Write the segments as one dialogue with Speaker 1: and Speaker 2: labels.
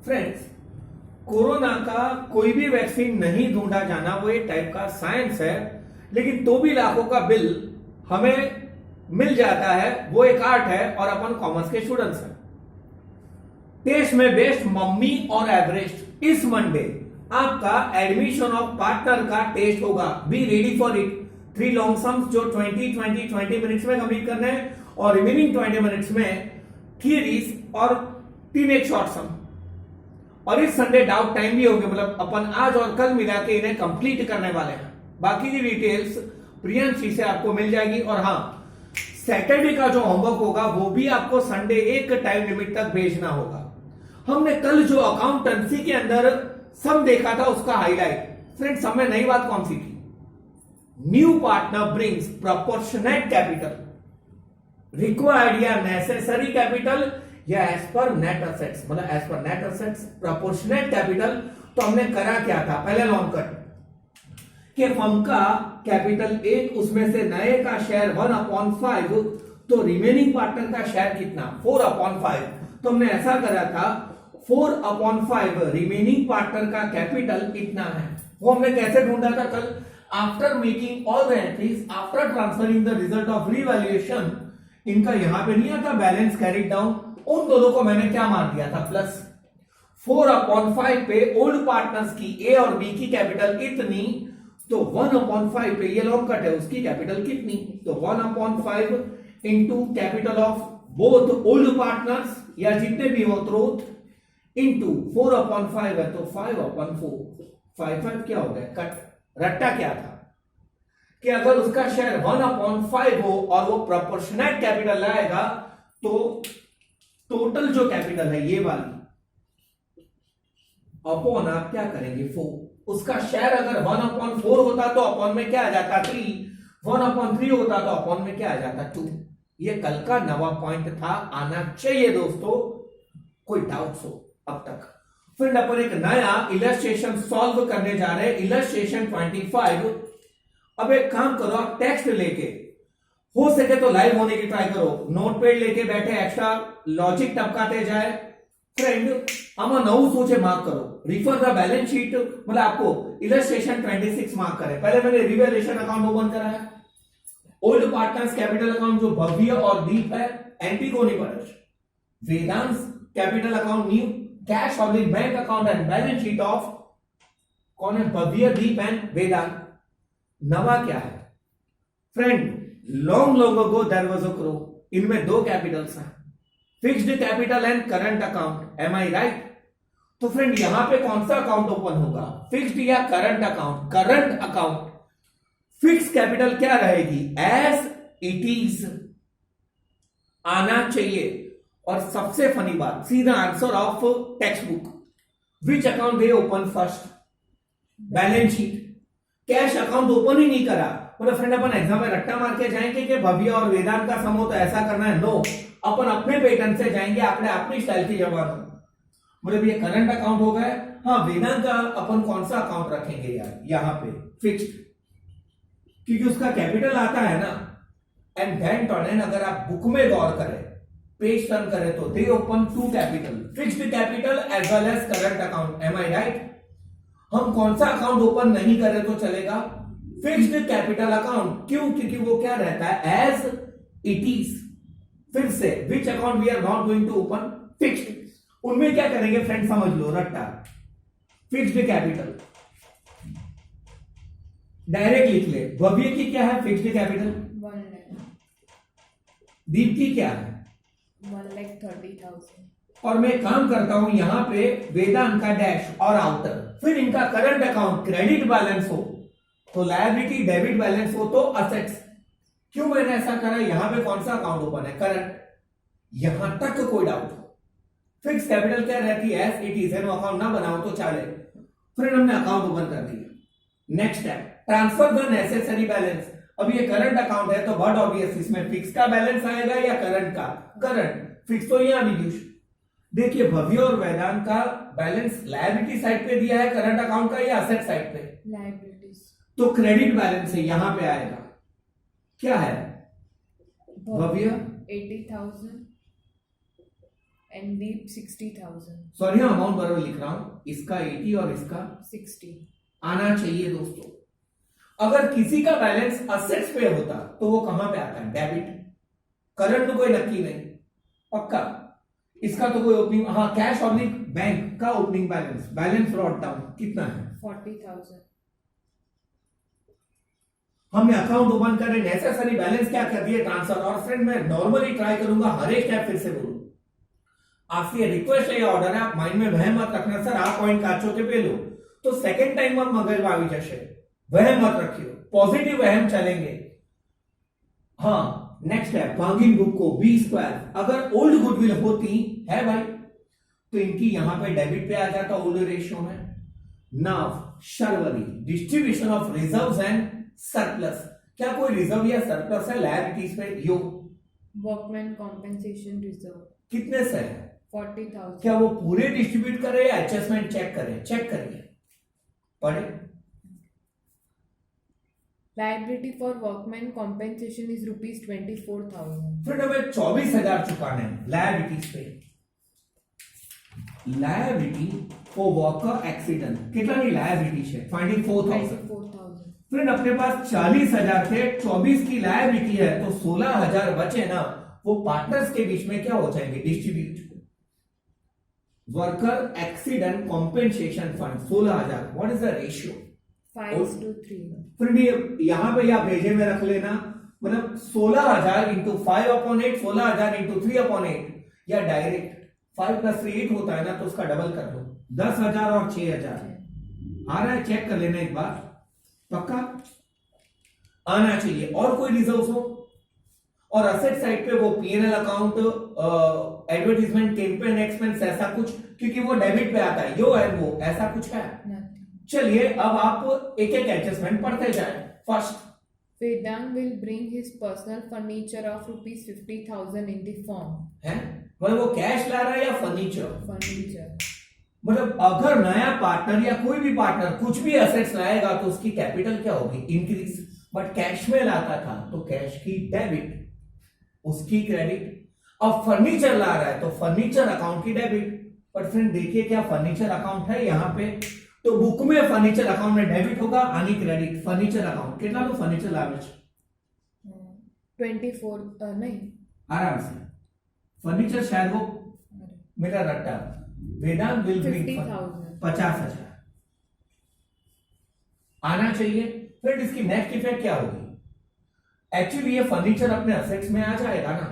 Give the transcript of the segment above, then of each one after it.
Speaker 1: Friends, corona का कोई भी वैक्सीन नहीं ढूंढा जाना, वो एक टाइप का साइंस है, लेकिन तो भी लाखों का बिल हमें मिल जाता है, वो एक आर्ट है और अपन कॉमर्स के स्टूडेंट्स हैं। टेस्ट में बेस्ट मम्मी और एवरेस्ट इस मंडे आपका एडमिशन ऑफ पार्टनर का टेस्ट होगा। Be ready for it. 3 long sums जो 20 मिनट्स में कंप्लीट करने हैं और रिमेनिंग 20 मिनट्स में थियरीज और 3 एक शॉर्ट सम। और इस संडे डाउट टाइम भी होंगे, मतलब अपन आज और कल मिला के इन्हें कंप्लीट करने वाले हैं। बाकी की डिटेल्स प्रियंशी से आपको मिल जाएगी। और हाँ, सैटरडे का जो होमवर्क होगा वो भी आपको संडे एक टाइम लिमिट तक भेजना होगा। हमने कल जो अकाउंटेंसी के अंदर सम देखा था उसका हाईलाइट। फ्रेंड्स, हमने नई बात कौन सी थी? New partner brings proportionate capital required या नेसेसरी कैपिटल या एज पर नेट असेट्स, मतलब as per net assets proportionate capital. तो हमने करा क्या था? पहले लॉन्ग कट कि फर्म का कैपिटल 1, उसमें से नए का शेयर 1/5, तो रिमेनिंग पार्टनर का शेयर कितना? 4/5। तो हमने ऐसा करा था 4/5 रिमेनिंग पार्टनर का कैपिटल कितना है, वो हमने कैसे ढूंढा था कल? After making all the entries after transferring the result of revaluation. इनका यहां पे नहीं आता बैलेंस कैरिड डाउन, उन दोनों को मैंने क्या मार दिया था? प्लस। 4/5 पे ओल्ड पार्टनर्स की ए और बी की कैपिटल इतनी, तो 1/5 पे ये लॉन्ग कट है उसकी कैपिटल कितनी? तो 1/5 into capital of both old partners या जितने भी हो त्रोथ इंटू 4/5 है तो 5/4। 5 क्या हो गया? कट। रट्टा क्या था कि अगर उसका शेयर 1/5 हो और वो प्रोपोर्शनेट कैपिटल लाएगा तो टोटल जो कैपिटल है ये वाली अपॉन आप क्या करेंगे? 4। उसका शेयर अगर 1/4 होता तो अपॉन में क्या आ जाता? 3। 1/3 होता तो अपॉन में क्या आ जाता? 2। ये कल का नवा पॉइंट था, आना चाहिए दोस्तों, कोई डाउट्स हो अब तक? फिर अपन एक नया इलस्ट्रेशन सॉल्व करने जा रहे हैं, इलस्ट्रेशन 25। अब एक काम करो, आप टेक्स्ट लेके हो सके तो लाइव होने की ट्राई करो, नोटपैड लेके बैठे एक्स्ट्रा लॉजिक टपकाते जाए। फ्रेंड, आमा नौ सोचे मार्क करो, रिफर द बैलेंस शीट, मतलब आपको इलस्ट्रेशन 26 मार्क करे। पहले मैंने रिवैल्यूएशन अकाउंट ओपन करा है, ओल्ड पार्टनर्स कैपिटल अकाउंट जो भव्य और दीप है, एंटीगोनी परश, Vedant capital account new, cash और bank account and balance sheet of कौन है? भव्य, दीप एंड वेदांत। नवा क्या है? Friend, long ago there was a crow, इनमें 2 कैपिटल्स हैं, fixed capital and current account. Am I right? तो फ्रेंड, यहां पे कौन सा अकाउंट ओपन होगा? फिक्स्ड या current account? Current account. Fix capital क्या रहेगी? एज इट इज आना चाहिए। और सबसे फनी बात, see the answer of text book, which account they open first? Balance sheet. Cash account open ही नहीं करा। मतलब फ्रेंड, अपन एग्जाम में रट्टा मार के जाएंगे कि भव्य और वेदांत का सम हो तो ऐसा करना है? नो, अपन अपने पैटर्न से जाएंगे, अपनी स्टाइल की जवाब। मतलब ये करंट अकाउंट हो गए। हाँ, वेदांत का अपन कौन सा अकाउंट रखेंगे यार? यहां पे फिक्स्ड, क्योंकि उसका कैपिटल आता है ना। एंड देन टर्न, अगर आप बुक में गौर करें, पेज टर्न करें, तो they open 2 capital, fixed capital as well as current account. Am I right? हम कौन सा अकाउंट ओपन नहीं करें तो चलेगा? Fixed capital account. क्यों? क्योंकि वो क्या रहता है? As it is. फिर से, which account we are not going to open? Fixed. उनमें क्या करेंगे फ्रेंड? समझ लो, रट्टा। फिक्स्ड कैपिटल डायरेक्ट लिख ले। भव्य की क्या है फिक्स्ड कैपिटल?
Speaker 2: 1 लाख।
Speaker 1: दीप की क्या है?
Speaker 2: 1,30,000।
Speaker 1: और मैं काम करता हूं यहां पे वेदांत का डैश और आउटर। फिर इनका करंट अकाउंट क्रेडिट बैलेंस हो तो लायबिलिटी, डेबिट बैलेंस हो तो असेट्स। क्यों मैंने ऐसा करा? यहां पे कौन सा अकाउंट ओपन है? करंट। यहां तक कोई डाउट हो? फिक्स कैपिटल क्या रहती है? As it is. अकाउंट ना बनाओ तो चले। फिर हमने अकाउंट ओपन कर दिया। Next step, transfer the necessary balance. अब ये करंट अकाउंट है तो बट ऑब्वियस इसमें फिक्स का बैलेंस आएगा या करंट का? करंट। फिक्स तो यहां रिड्यूस। देखिए, भव्य और वेदांत का बैलेंस लायबिलिटी साइड पे दिया है करंट अकाउंट का या असेट साइड पे?
Speaker 2: लायबिलिटीज।
Speaker 1: तो क्रेडिट बैलेंस है, यहां पे आएगा। क्या है? भव्य
Speaker 2: 80,000 and Deep 60,000.
Speaker 1: सॉरी हाँ, अमाउंट बराबर लिख रहा हूं, इसका 80 और इसका
Speaker 2: 60.
Speaker 1: आना चाहिए दोस्तों। अगर किसी का बैलेंस असेट्स पे होता तो वो कहां पे आता है? डेबिट। करंट तो कोई नक्की नहीं, पक्का। इसका तो कोई ओपनिंग, हाँ, कैश ऑब्लिक बैंक का opening balance, balance brought down कितना है?
Speaker 2: 40,000.
Speaker 1: हमने अकाउंट ओपन कर रहे, नेसेसरी बैलेंस क्या कर दिए? ट्रांसफर। और फ्रेंड मैं नॉर्मली ट्राई करूंगा हर एक क्या फिर से बोलूं, आपसे रिक्वेस्ट है या ऑर्डर है, आप माइंड में वह मत रखना सर आ पॉइंट काचो के पे लो तो सेकंड टाइम आप मगज में આવી जैसे वह मत रखियो, पॉजिटिव वहम चलेंगे। हाँ, नेक्स्ट है बार्गिन बुक को बी स्क्वायर, अगर ओल्ड गुडविल होती है भाई तो इनकी यहां पे डेबिट पे आ जाता ओल्ड रेशियो में। Now Sharvari distribution of reserves and surplus, क्या कोई रिजर्व या सरप्लस है लायबिलिटीज पे? यो
Speaker 2: Workman compensation reserve.
Speaker 1: कितने से है?
Speaker 2: 40,000.
Speaker 1: क्या वो पूरे डिस्ट्रीब्यूट करे या एडजस्टमेंट चेक करे? चेक करिए, पढ़े।
Speaker 2: Liability for workman compensation is rupees 24,000.
Speaker 1: फिर हमें 24,000 चुकाने हैं लायबिलिटीज पे। लायबिलिटी फॉर वर्कर एक्सीडेंट कितना नहीं लायबिलिटी है? 24,000।
Speaker 2: 24,000.
Speaker 1: फ्रेंड अपने पास 40,000 थे, 24 की लायबिलिटी है तो 16,000 बचे ना, वो पार्टनर्स के बीच में क्या हो जाएंगे? Distribute. Worker accident compensation fund 16,000, what is the ratio?
Speaker 2: 5:3.
Speaker 1: Friend ये यहां पे या भेजे में रख लेना, मतलब 16,000 इंटू 5/8, 16,000 इंटू 3/8, या डायरेक्ट 5 + 3 8 होता है ना, तो उसका डबल कर लो, 10,000 और 6,000 आ रहा है, चेक कर लेना एक बार, पक्का आना चाहिए। और कोई रिजर्व हो? और असेट साइड पे वो PNL account, advertisement, campaign expense, ऐसा कुछ, क्योंकि वो डेबिट पे आता है, यो है वो, ऐसा कुछ है?
Speaker 2: Nothing.
Speaker 1: चलिए अब आप एक एक एडजस्टमेंट पढ़ते जाएं। First,
Speaker 2: Vedant will bring his personal furniture of rupees 50,000 in the form.
Speaker 1: है मतलब वो कैश ला रहा है या फर्नीचर?
Speaker 2: Furniture.
Speaker 1: मतलब अगर नया पार्टनर या कोई भी पार्टनर कुछ भी एसेट्स लाएगा तो उसकी कैपिटल क्या होगी? इंक्रीज। बट कैश में लाता था तो कैश की डेबिट, उसकी क्रेडिट। अब फर्नीचर ला रहा है तो फर्नीचर अकाउंट की डेबिट। बट फ्रेंड देखिए क्या फर्नीचर अकाउंट है यहां पे, तो बुक में फर्नीचर अकाउंट में डेबिट होगा, आनी क्रेडिट। फर्नीचर अकाउंट कितना लो? फर्नीचर लावेज
Speaker 2: 24 नहीं,
Speaker 1: आराम से। फर्नीचर शायद वो मेरा रट्टा, वेदांत विल ब्रिंग
Speaker 2: 50,000.
Speaker 1: 50,000 आना चाहिए। फिर इसकी नेक्स्ट इफेक्ट क्या होगी? एक्चुअली ये फर्नीचर अपने असेट्स में आ जाएगा ना,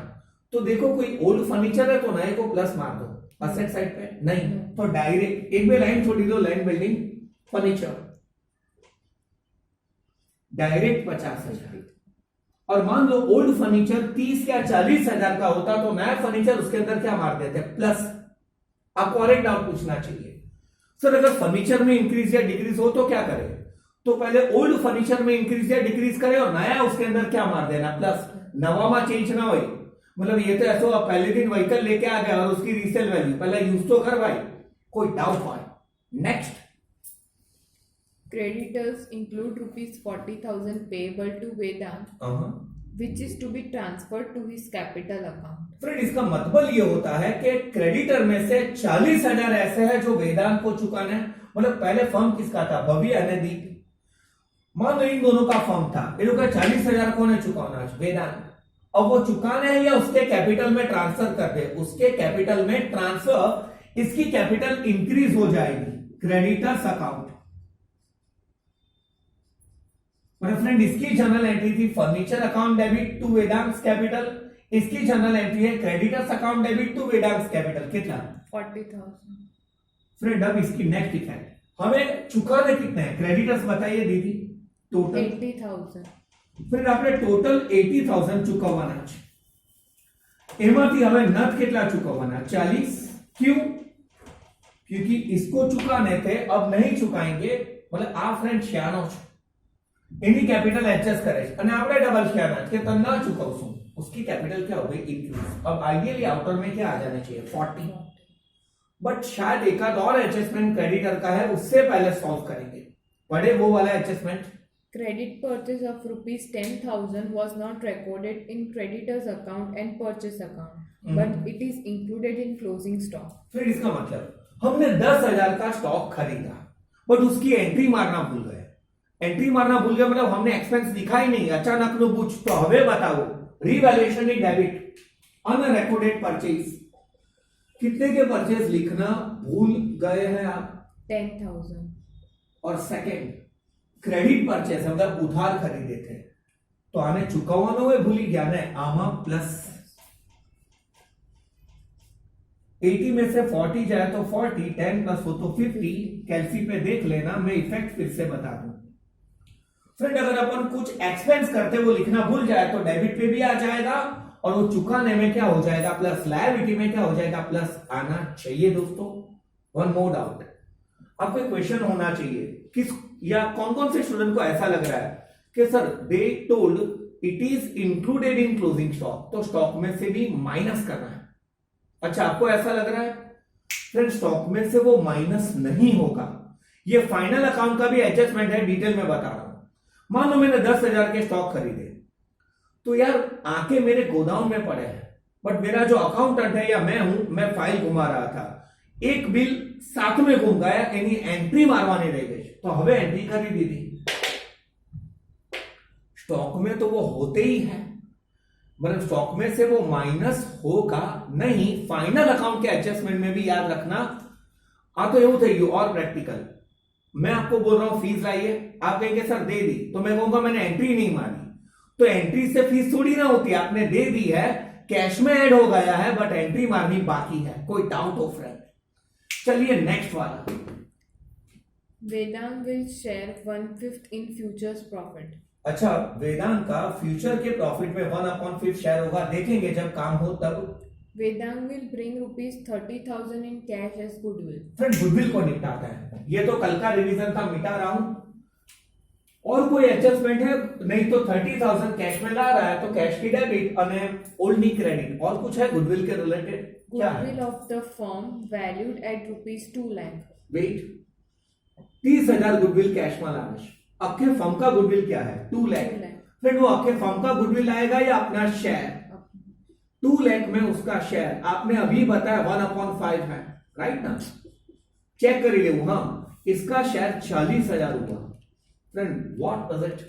Speaker 1: तो देखो कोई ओल्ड फर्नीचर है तो नए को प्लस मार दो असेट साइड पे, नहीं तो डायरेक्ट एक में लाइन छोड़ी दो, लैंड बिल्डिंग फर्नीचर, डायरेक्ट 50,000। और मान लो ओल्ड फर्नीचर 30 या 40,000 का होता तो नया फर्नीचर उसके अंदर क्या मार देते? प्लस। आपको और एक डाउट पूछना चाहिए, सर अगर फर्नीचर में इंक्रीज या डिक्रीज हो तो क्या करें? तो पहले ओल्ड फर्नीचर में इंक्रीज या डिक्रीज करे और नया उसके अंदर क्या मार देना? प्लस। नवा में चेंज ना हो, मतलब ये तो ऐसा पहले दिन व्हीकल लेके आ गया और उसकी रीसेल वैल्यू पहले यूज तो कर भाई, कोई डाउट हो। Next,
Speaker 2: Creditors include rupees 40,000 payable to Vedant, which is to be transferred to his capital account.
Speaker 1: Friend इसका मतलब ये होता है कि क्रेडिटर में से 40,000 ऐसे हैं जो वेदांत को चुकाना है। मतलब पहले फर्म किसका था? भव्य ने दी। मान लो इन दोनों का फर्म था, इन लोग का 40,000 कौन है चुकाना? वेदांत। अब वो चुकाना है या उसके कैपिटल में ट्रांसफर कर दे? उसके कैपिटल में ट्रांसफर, इसकी कैपिटल इंक्रीज हो जाएगी, क्रेडिटर्स अकाउंट। मतलब फ्रेंड इसकी जनरल एंट्री थी furniture account debit to Vedant capital, इसकी जनरल एंट्री है creditors account debit to Vedant capital. कितना?
Speaker 2: 40,000.
Speaker 1: फ्रेंड अब इसकी नेक्स्ट इफेक्ट, हमें चुकाने कितने हैं? क्रेडिटर्स बताइए दीदी। टोटल
Speaker 2: 80,000.
Speaker 1: फिर आपने टोटल 80,000 ચૂકવવાના છે। એમાંથી હવે નત કેટલા ચૂકવવાના? 40। क्यों? क्योंकि इसको चुकाने थे, अब नहीं चुकाएंगे। मतलब आ फ्रेंड શિયાળો છે, એની કેપિટલ એડજસ્ટ કરે છે અને આપણે ડબલ શિયાળા છે કે તને ના ચૂકવશું, उसकी कैपिटल क्या हो गई? इंक्रीज। अब आइडियली आउटर में क्या आ जाना चाहिए? 40। बट शायद एक आध और एडजस्टमेंट क्रेडिटर का है, उससे पहले सॉल्व करेंगे। पढ़े वो वाला adjustment?
Speaker 2: Credit purchase of rupees 10,000 was not recorded in creditor's account and purchase account, but it is included in closing stock.
Speaker 1: फिर इसका मतलब हमने 10,000 का स्टॉक खरीदा बट उसकी एंट्री मारना भूल गए। एंट्री मारना भूल गए मतलब हमने एक्सपेंस लिखा ही नहीं, अचानक नो पूछ तो हमें बताओ revaluation in debit unrecorded purchase, कितने के परचेज लिखना भूल गए हैं आप?
Speaker 2: 10,000.
Speaker 1: और सेकंड क्रेडिट परचेज मतलब उधार खरीदे थे तो आने चुकावવાનો એ ભૂલી ગયા ને, આમાં પ્લસ 80 में से 40 जाए तो 40, 10 प्लस हो तो 50, कैलसी पे देख लेना, मैं इफेक्ट फिर से बता दूं। फ्रेंड अगर अपन कुछ एक्सपेंस करते वो लिखना भूल जाए तो डेबिट पे भी आ जाएगा और वो चुकाने में क्या हो जाएगा प्लस, लायबिलिटी में क्या हो जाएगा प्लस आना चाहिए दोस्तों। वन मोर डाउट, आपको क्वेश्चन होना चाहिए किस या कौन कौन से स्टूडेंट को ऐसा लग रहा है कि sir they told it is included in closing stock, तो स्टॉक में से भी माइनस करना है। अच्छा आपको ऐसा लग रहा है फ्रेंड स्टॉक में से वो माइनस नहीं होगा, ये फाइनल अकाउंट का भी एडजस्टमेंट है, डिटेल में बता रहा हूं। मान लो मैंने 10,000 के स्टॉक खरीदे तो यार आके मेरे गोदाम में पड़े हैं बट मेरा जो अकाउंटेंट है या मैं हूं, मैं फाइल घुमा रहा था, एक बिल साथ में घूम गया यानी एंट्री मारवानी रह गई तो हमें एंट्री कर दी थी। स्टॉक में तो वो होते ही है, मतलब स्टॉक में से वो माइनस होगा नहीं, फाइनल अकाउंट के एडजस्टमेंट में भी याद रखना। तो એવું થઈ ગયું और प्रैक्टिकल, मैं आपको बोल रहा हूं फीस लाइए, आप कहेंगे सर दे दी तो मैं कहूंगा मैंने एंट्री नहीं मारी, तो एंट्री से फीस थोड़ी ना होती, आपने दे दी है, कैश में ऐड हो गया है बट एंट्री मारनी बाकी है। कोई डाउट हो फ्रेंड? चलिए नेक्स्ट वाला।
Speaker 2: Vedant will share 1/5 in futures profit.
Speaker 1: अच्छा वेदांत का फ्यूचर के प्रॉफिट में 1/5 शेयर होगा, देखेंगे जब काम हो तब।
Speaker 2: Vedant will bring rupees 30,000 in cash as goodwill.
Speaker 1: Friend goodwill को निपटाता है, ये तो कल का रिवीजन था, मिटा रहा हूं। और कोई एडजस्टमेंट है नहीं तो 30,000 कैश में ला रहा है तो कैश की डेबिट और ओल्ड नी क्रेडिट, और कुछ है गुडविल के रिलेटेड क्या है?
Speaker 2: Goodwill of the firm valued at rupees 2 lakh.
Speaker 1: Wait 30,000 goodwill cash में लावे, अखे फर्म का गुडविल क्या है 2 लाख। फ्रेंड वो अखे फर्म का गुडविल आएगा या अपना शेयर? 2 लाख में उसका शेयर, आपने अभी बताया 1/5 है, राइट ना? चेक कर ले, हाँ इसका शेयर 40,000 हुआ। फ्रेंड व्हाट डज इट,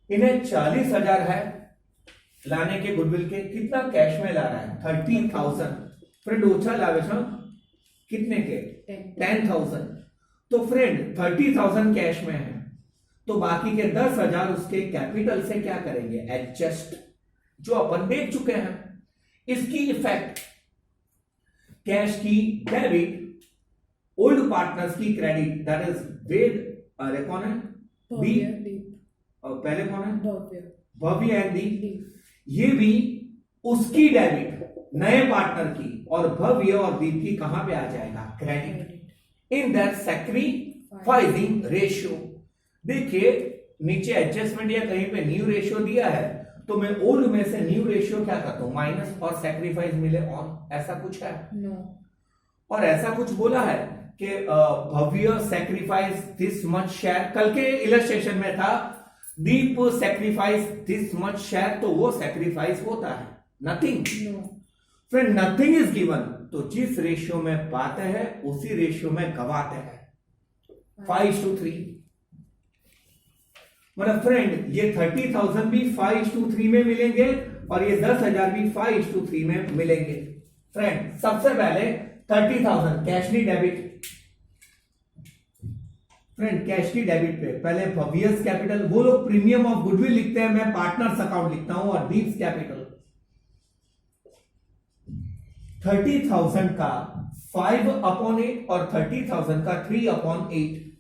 Speaker 1: इन्हें 40,000 है लाने के गुडविल के, कितना कैश में ला रहा है 30,000। फ्रेंड ओछा लावे कितने के 10,000, तो फ्रेंड 30,000 कैश में है तो बाकी के 10,000 उसके कैपिटल से क्या करेंगे एडजस्ट, जो अपन देख चुके हैं। इसकी इफेक्ट कैश की डेबिट, ओल्ड पार्टनर्स की क्रेडिट, दैट इज वेद, अरे कौन है बी और पहले कौन है भव्य एंड दी, ये भी उसकी डेबिट नए पार्टनर की, और भव्य और दीप की कहां पे आ जाएगा credit in that sacrificing ratio. देखिए नीचे एडजस्टमेंट या कहीं पे न्यू रेशियो दिया है तो मैं ओल्ड में से न्यू रेशियो क्या करता हूं माइनस, और सैक्रिफाइस मिले ऑन, ऐसा कुछ है
Speaker 2: No.
Speaker 1: और ऐसा कुछ बोला है कि भव्य सैक्रिफाइस दिस मच शेयर, कल के इलस्ट्रेशन में था दीप सैक्रिफाइस दिस मच शेयर, तो वो सैक्रिफाइस होता है nothing.
Speaker 2: No.
Speaker 1: Friend nothing is given, तो जिस रेशियो में पाते हैं उसी रेशियो में गवाते हैं, 5:3। मतलब फ्रेंड ये 30,000 भी 5:3 में मिलेंगे और ये 10,000 भी 5:3 में मिलेंगे। फ्रेंड सबसे पहले 30,000 कैश की डेबिट, फ्रेंड कैश की डेबिट पे पहले भव्यस कैपिटल, वो लोग प्रीमियम ऑफ गुडविल लिखते हैं, मैं पार्टनर्स अकाउंट लिखता हूं, और दीप्स कैपिटल 30,000 का 5/8 और 30,000 का 3/8,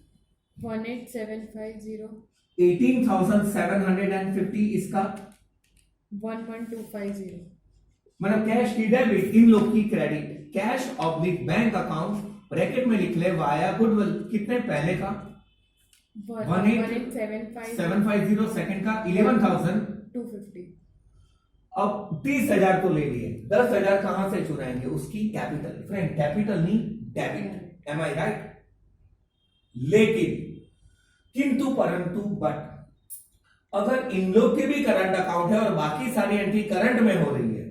Speaker 2: 18,750.
Speaker 1: 18,750 इसका
Speaker 2: 11,250.
Speaker 1: मतलब कैश की डेबिट, इन लोग की credit, cash oblique bank account bracket में लिख ले वाया गुडविल, कितने पहले का 18,750, सेकंड का 11,250। अब 30,000 तो ले लिए, 10,000 कहां से चुराएंगे उसकी कैपिटल, फ्रेंड कैपिटल नहीं डेबिट, एम आई राइट? लेकिन किंतु परंतु बट अगर इन लोग के भी करंट अकाउंट है और बाकी सारी एंट्री करंट में हो रही है,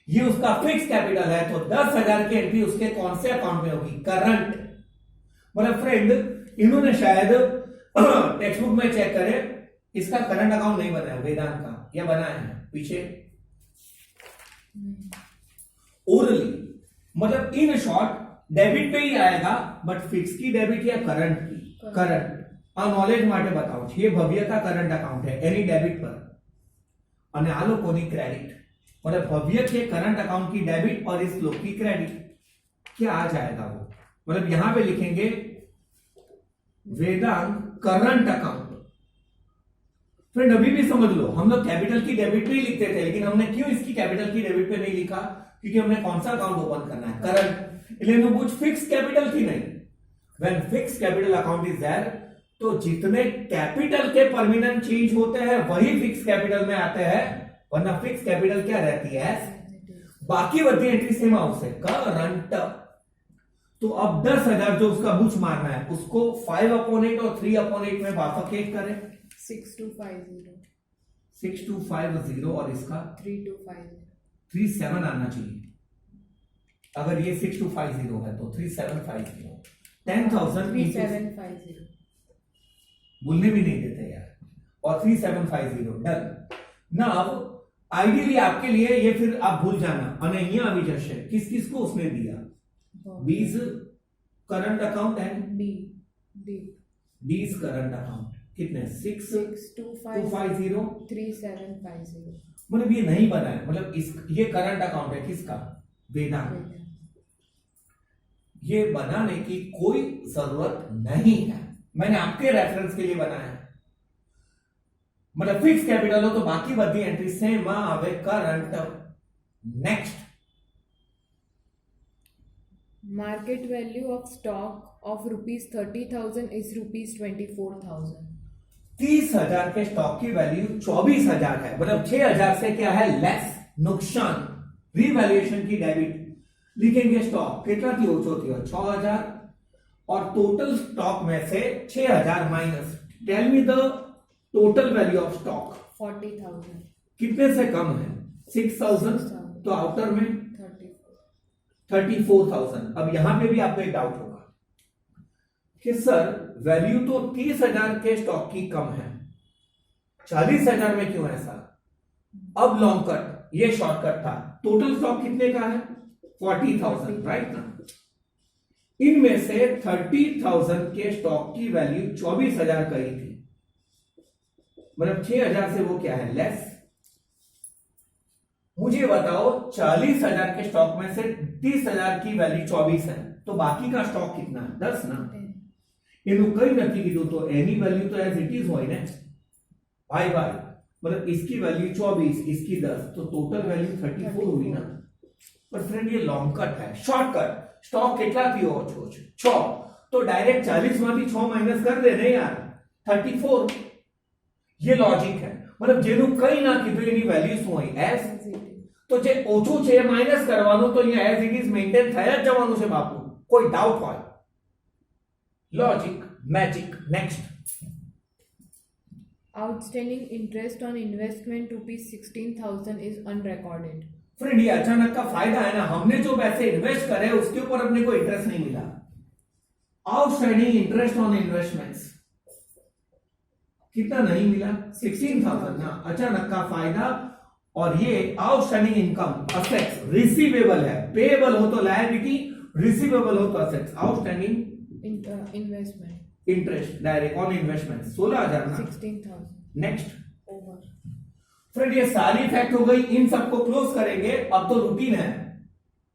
Speaker 1: ये उसका फिक्स कैपिटल है, तो 10,000 की एंट्री उसके कौन से अकाउंट में होगी? करंट। मतलब फ्रेंड, इन्होंने शायद टेक्स्ट बुक में चेक करें, इसका करंट अकाउंट नहीं बनाया वेदांत का, या बनाया है पीछे ओरली। मतलब इन शॉर्ट डेबिट पे ही आएगा, बट फिक्स की डेबिट या करंट की? करंट। नॉलेज માટે बताओ, ये भव्य का करंट अकाउंट है एनी डेबिट पर, અને આ લોકોની ક્રેડિટ। मतलब भव्य के करंट अकाउंट की डेबिट और इस लोग की क्रेडिट, क्या आ जाएगा वो? मतलब यहां पे लिखेंगे वेदांत करंट अकाउंट। फ्रेंड अभी भी समझ लो, हम लोग कैपिटल की डेबिट पे ही लिखते थे, लेकिन हमने क्यों इसकी कैपिटल की डेबिट पे नहीं लिखा? क्योंकि हमने कौन सा अकाउंट ओपन करना है? करंट। इसलिए कुछ फिक्स कैपिटल की नहीं। When fix capital account is there, तो जितने कैपिटल के परमानेंट चेंज होते हैं वही फिक्स कैपिटल में आते हैं, वरना फिक्स कैपिटल क्या रहती है? बाकी बड़ी एंट्री सेम हाउस है, करंट। तो अब 10,000 जो उसका बुच मारना है, उसको 5/8 और 3/8 में बाफकेट करें।
Speaker 2: 6250
Speaker 1: 6250 और इसका
Speaker 2: 3250
Speaker 1: 37 आना चाहिए। अगर ये 6250 है तो 3750 10,000
Speaker 2: 3750
Speaker 1: बोलने भी नहीं देते यार, और 3750 डन। नाउ आइडियली आपके लिए ये फिर आप भूल जाना, અને અહીંયા આવી જશે किस किस को उसने दिया? बीज करंट अकाउंट है,
Speaker 2: डी डी
Speaker 1: डीज करंट अकाउंट कितने?
Speaker 2: 6250 3750।
Speaker 1: मतलब ये नहीं बना है, मतलब इस ये करंट अकाउंट है किसका? वेदांत। ये बनाने की कोई जरूरत नहीं है, मैंने आपके रेफरेंस के लिए बनाया है। मतलब फिक्स कैपिटल हो तो बाकी बड़ी एंट्री सेम आवे, current. Next,
Speaker 2: Market value of stock of rupees 30,000 is rupees 24,000.
Speaker 1: 30,000 के स्टॉक की वैल्यू 24,000 है, मतलब 6,000 से क्या है? लेस, नुकसान। रिवैल्यूएशन की डेबिट लिखेंगे, स्टॉक कितना थी? ओछो थी 6,000, और टोटल स्टॉक में से 6,000 माइनस। Tell me the total value of stock.
Speaker 2: 40,000
Speaker 1: कितने से कम है? 6,000, तो आउटर में
Speaker 2: 34।
Speaker 1: 34,000। अब यहां पे भी आपको एक डाउट होगा कि सर वैल्यू तो 30,000 के स्टॉक की कम है, 40,000 में क्यों ऐसा? अब लॉन्ग कट, ये शॉर्टकट था। टोटल स्टॉक कितने का है? 40,000, राइट ना? इनमें से 30,000 के स्टॉक की वैल्यू 24,000 करी थी, मतलब 6,000 से वो क्या है? लेस। मुझे बताओ 40,000 के स्टॉक में से 30,000 की वैल्यू 24 है, तो बाकी का स्टॉक कितना है? 10 ना? એનું કઈ નથી કીધું, તો એની વેલ્યુ તો એઝ ઇટ ઇઝ હોય ને ભાઈ ભાઈ, मतलब इसकी वैल्यू 24, इसकी 10, तो टोटल वैल्यू 34 हुई ना। पर फ्रेंड ये लॉन्ग कट है, शॉर्टकट। स्टॉक કેટલા થયો? 6, तो डायरेक्ट 40 માંથી 6 माइनस कर दे ने यार, 34। ये लॉजिक है, मतलब જેનું કઈ ના કીધું એની વેલ્યુ શું હોય? એઝ। तो जे ઓછું છે એ માઈનસ કરવાનું, તો અહીંયા એઝ ઇટ ઇઝ મેન્ટેન થયા જ જવાનું છે બાપુ, કોઈ ડાઉટ હોય? Logic magic. Next,
Speaker 2: Outstanding interest on investment rupees 16,000 is unrecorded.
Speaker 1: Friend ये अचानक का फायदा है ना, हमने जो पैसे इन्वेस्ट करे उसके ऊपर अपने को इंटरेस्ट नहीं मिला। आउटस्टैंडिंग इंटरेस्ट ऑन इन्वेस्टमेंट्स कितना नहीं मिला? 16,000 ना, अचानक का फायदा। और ये आउटस्टैंडिंग इनकम असेट्स रिसीवेबल है, पेएबल हो तो लायबिलिटी, रिसीवेबल हो तो assets. Outstanding
Speaker 2: Investment
Speaker 1: interest direct on investment 16,000 ना।
Speaker 2: 16,000
Speaker 1: नेक्स्ट
Speaker 2: over.
Speaker 1: फ्रेंड ये सारी इफेक्ट हो गई, इन सबको क्लोज करेंगे। अब तो रूटीन है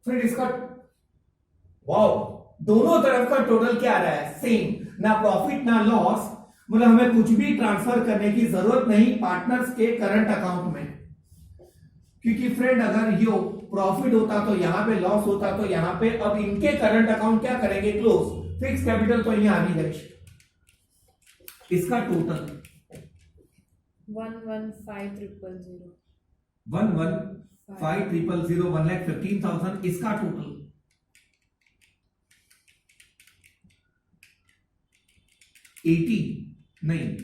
Speaker 1: फ्रेंड इसका। वाओ, दोनों तरफ का टोटल क्या आ रहा है? सेम, ना प्रॉफिट ना लॉस। मतलब हमें कुछ भी ट्रांसफर करने की जरूरत नहीं पार्टनर्स के करंट अकाउंट में, क्योंकि फ्रेंड अगर ये प्रॉफिट होता तो यहां पे, लॉस होता तो यहां पे। अब इनके करंट अकाउंट क्या करेंगे? क्लोज। फिक्स कैपिटल तो यहाँ आ गई, इसका टोटल
Speaker 2: 115,000
Speaker 1: 115,000 1,15,000, इसका टोटल 80 नहीं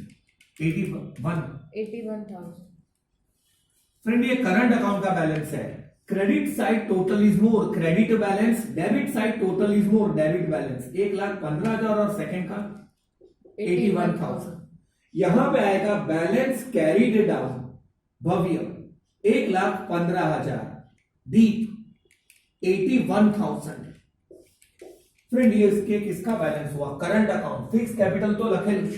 Speaker 2: 81,000.
Speaker 1: फ्रेंड ये करंट अकाउंट का बैलेंस है. Credit side total is more credit balance, debit side total is more debit balance. 1,15,000 और सेकंड का 81,000. यहां पे आएगा बैलेंस कैरीड डाउन. भव्य 1,15,000. दीप 81,000. फ्रेंड ये इसके किसका बैलेंस हुआ? Current account. फिक्स कैपिटल तो लखेलू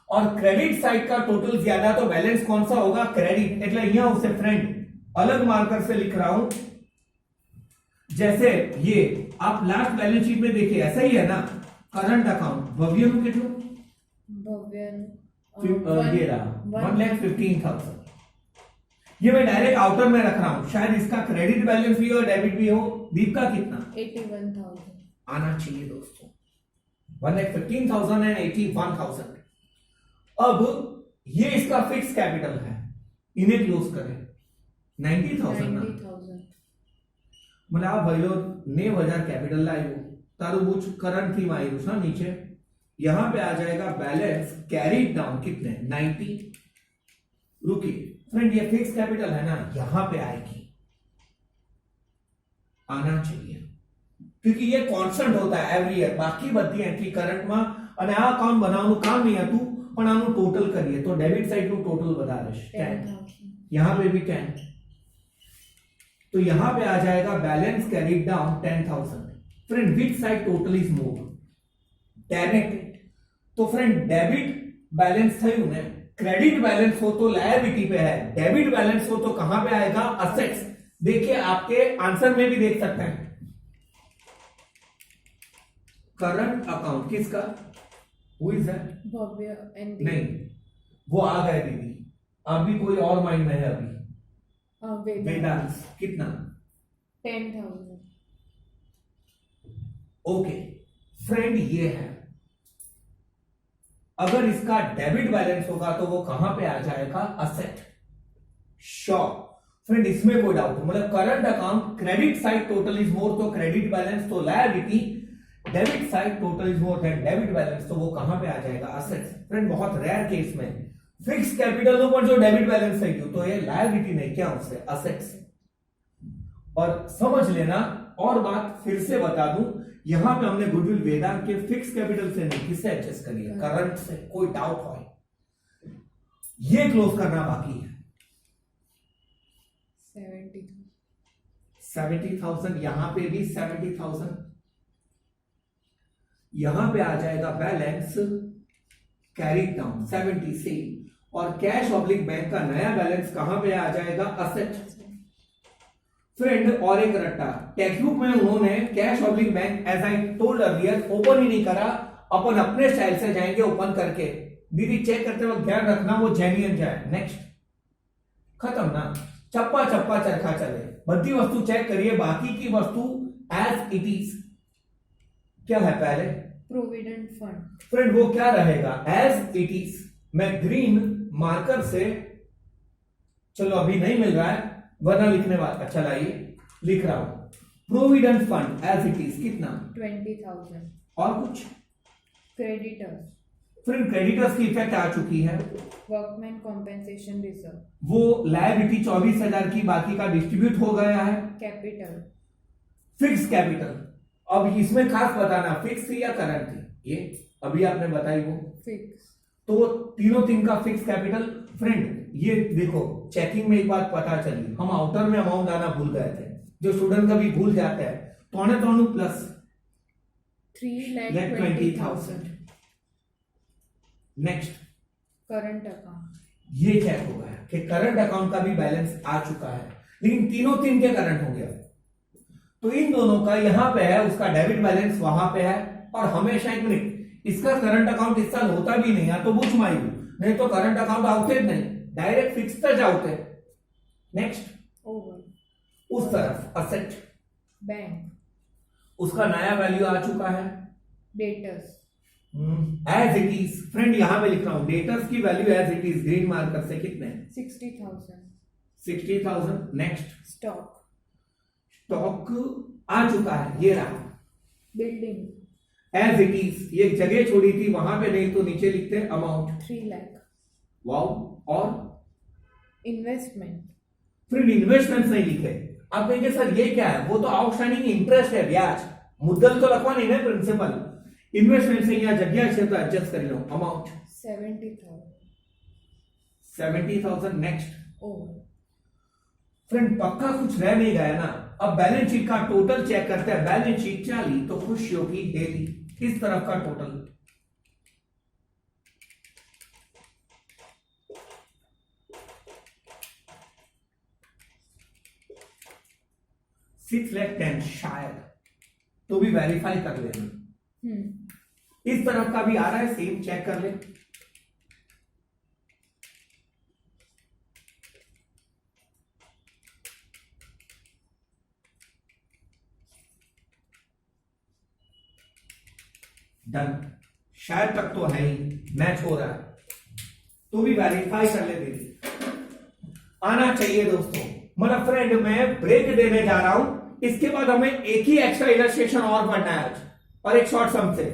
Speaker 1: और क्रेडिट साइड का टोटल ज्यादा तो बैलेंस कौन सा होगा? क्रेडिट. એટલે અહીંયા उसे फ्रेंड अलग मार्कर से लिख रहा हूं. जैसे ये आप लास्ट बैलेंस शीट में देखिए ऐसा ही है ना. करंट अकाउंट भव्य નું કેટલું?
Speaker 2: भव्य
Speaker 1: ये रहा 1,15,000. ये मैं डायरेक्ट आउटर में रख रहा हूं. शायद इसका क्रेडिट बैलेंस भी हो डेबिट भी हो. दीप का कितना?
Speaker 2: 81,000.
Speaker 1: आना चाहिए दोस्तों. 1,15,000 एंड 81,000. अब ये इसका फिक्स कैपिटल है. इन्हें क्लोज करें 90,000 ना.
Speaker 2: 90,000.
Speaker 1: मतलब આ ભાઈઓ 90,000 कैपिटल लायो तारू बुच करंट थी मायूस ना नीचे. यहां पे आ जाएगा बैलेंस कैरीड डाउन कितने? 90. रुकिए फ्रेंड ये फिक्स कैपिटल है ना, यहां पे आएगी. आना चाहिए क्योंकि ये कांस्टेंट होता है एवरी ईयर. बाकी बધી एंट्री करंट में અને આ અકાઉન્ટ બનાવવાનું કામ નહીં હતું પણ આનું ટોટલ કરીએ તો ડેબિટ સાઈડ નું ટોટલ બતા દેશ 10. यहां पे भी 10. तो यहां पे आ जाएगा balance carried down 10,000. Friend which side total is more? Debit. तो फ्रेंड डेबिट बैलेंस थયું ને. क्रेडिट बैलेंस हो तो लायबिलिटी पे है, डेबिट बैलेंस हो तो कहां पे आएगा? असेट्स. देखिए आपके आंसर में भी देख सकते हैं. करंट अकाउंट किसका? Who is that?
Speaker 2: Bhavya and
Speaker 1: नहीं वो आ गए दीदी. अभी कोई और माइंड में है. अभी वेदांश कितना?
Speaker 2: 10,000.
Speaker 1: ओके फ्रेंड ये है. अगर इसका डेबिट बैलेंस होगा तो वो कहां पे आ जाएगा? असेट. श्योर फ्रेंड इसमें कोई डाउट? मतलब current account credit side total is more तो क्रेडिट बैलेंस तो liability. Debit side total is more than debit balance तो वो कहां पे आ जाएगा? असेट्स. फ्रेंड बहुत रेयर केस में फिक्स कैपिटल નો પણ જો डेबिट बैलेंस થઈ ગયું તો એ लायबिलिटी नहीं क्या उससे असेट्स. और समझ लेना और बात फिर से बता दूं यहां पे हमने गुडविल वेदांत के फिक्स कैपिटल से नहीं किससे एडजस्ट करी है? करंट से. कोई डाउट हो ये क्लोज करना बाकी है.
Speaker 2: 70,000.
Speaker 1: 70,000. यहां पे भी 70,000. यहां पे आ जाएगा बैलेंस कैरीड डाउन 70 से. और कैश ऑब्लिक बैंक का नया बैलेंस कहां पे आ जाएगा? असेट. फ्रेंड और एक रट्टा टेक्स्ट बुक में उन्होंने cash oblique bank as I told earlier open ही नहीं करा. अपन अपने स्टाइल से जाएंगे ओपन करके. दीदी चेक करते वक्त ध्यान रखना वो जेन्युइन जाए. नेक्स्ट खत्म ना. चप्पा चप्पा चरखा चले. बड़ी वस्तु चेक करिए. बाकी की वस्तु एज इट इज. क्या है पहले?
Speaker 2: Provident fund.
Speaker 1: फ्रेंड वो क्या रहेगा? As it is. मैं ग्रीन मार्कर से चलो अभी नहीं मिल रहा है वरना लिखने वाला. अच्छा लाइए लिख रहा हूं. Provident fund as it is कितना?
Speaker 2: 20,000.
Speaker 1: और कुछ?
Speaker 2: क्रेडिटर्स.
Speaker 1: फ्रेंड क्रेडिटर्स की इफेक्ट आ चुकी है.
Speaker 2: Workman compensation reserve.
Speaker 1: वो लायबिलिटी 24,000 की बाकी का डिस्ट्रीब्यूट हो गया है.
Speaker 2: कैपिटल.
Speaker 1: Fix capital. अब इसमें खास बताना फिक्स थी या करंट थी. ये अभी आपने बताई वो
Speaker 2: फिक्स.
Speaker 1: तो तीनों तीन का फिक्स कैपिटल. फ्रेंड ये देखो चेकिंग में एक बात पता चली. हम आउटर में अमाउंट आना भूल गए थे. जो स्टूडेंट कभी भूल जाते हैं. तो प्लस
Speaker 2: 3,20,000.
Speaker 1: Next
Speaker 2: current account.
Speaker 1: ये चेक हो गया कि करंट अकाउंट का भी बैलेंस आ चुका है. लेकिन तीनों तीन के करंट हो गया. तो इन दोनों का यहां पे है उसका डेबिट बैलेंस वहां पे है. और हमेशा एक मिनट इसका करंट अकाउंट इस साल होता भी नहीं है तो बुझ मायू. नहीं तो करंट अकाउंट आउते नहीं डायरेक्ट फिक्स तक आउते. Next
Speaker 2: over.
Speaker 1: उस तरफ असेट
Speaker 2: बैंक.
Speaker 1: उसका नया वैल्यू आ चुका है.
Speaker 2: Debtors.
Speaker 1: As it is. Friend यहां पे लिख रहा हूं डेटर्स की value as it is green marker से कितने?
Speaker 2: 60,000.
Speaker 1: 60,000. Next
Speaker 2: stock.
Speaker 1: स्टॉक आ चुका है. ये रहा
Speaker 2: बिल्डिंग.
Speaker 1: As it is. ये जगह छोड़ी थी वहां पे नहीं तो नीचे लिखते अमाउंट.
Speaker 2: 3 लाख.
Speaker 1: वाओ, और
Speaker 2: investment.
Speaker 1: फिर इन्वेस्टमेंट्स नहीं लिखे। आप कहेंगे सर ये क्या है? वो तो आउटस्टैंडिंग इंटरेस्ट है, ब्याज, मुद्दल तो लखवा नहीं है, प्रिंसिपल। इन्वेस्टमेंट से यहाँ जगह क्षेत्र एडजस्ट कर लो। अमाउंट
Speaker 2: 70,000.
Speaker 1: 70,000 नेक्स्ट।
Speaker 2: Oh.
Speaker 1: फ्रेंड पक्का कुछ रह नहीं गया ना। अब बैलेंस शीट का टोटल चेक करते हैं। बैलेंस शीट चाली तो खुशियों की डेली, इस तरफ का टोटल 6,10,000 शायद, तो भी वेरीफाई कर लेना। इस तरफ का भी आ रहा है, सेम चेक कर ले। डन, शायद तक तो है ही, मैच हो रहा है, तो भी वेरीफाई कर ले दीदी। आना चाहिए दोस्तों। मतलब फ्रेंड मैं ब्रेक देने जा रहा हूं, इसके बाद हमें एक ही एक्स्ट्रा इलस्ट्रेशन और पढ़ना है आज, और एक शॉर्ट सम से।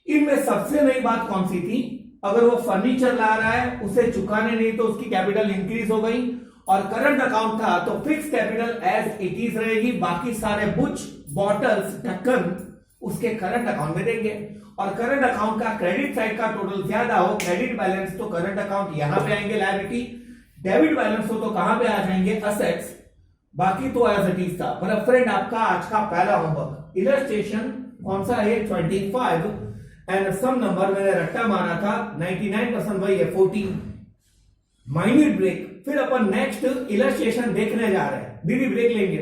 Speaker 1: इनमें सबसे नई बात कौन सी थी? अगर वो फर्नीचर ला रहा है, उसे चुकाने नहीं तो उसकी कैपिटल इंक्रीज हो गई, और करंट अकाउंट था तो fix capital as it is रहेगी, बाकी सारे बुच, बॉटल्स, ढक्कन उसके करंट अकाउंट में देंगे। और करंट अकाउंट का क्रेडिट साइड का टोटल ज्यादा हो, क्रेडिट बैलेंस, तो करंट अकाउंट यहां पे आएंगे लायबिलिटी, डेबिट बैलेंस हो तो कहां पे आ जाएंगे असेट्स, बाकी तो एज इट इज था। मतलब फ्रेंड आपका आज का पहला होमवर्क इलस्ट्रेशन कौन सा है? 25 एंड सम नंबर मैंने रट्टा मारा था 99% वही है 14। माइन्यूट ब्रेक, फिर अपन नेक्स्ट इलस्ट्रेशन देखने जा रहे हैं। दीदी ब्रेक लेंगे।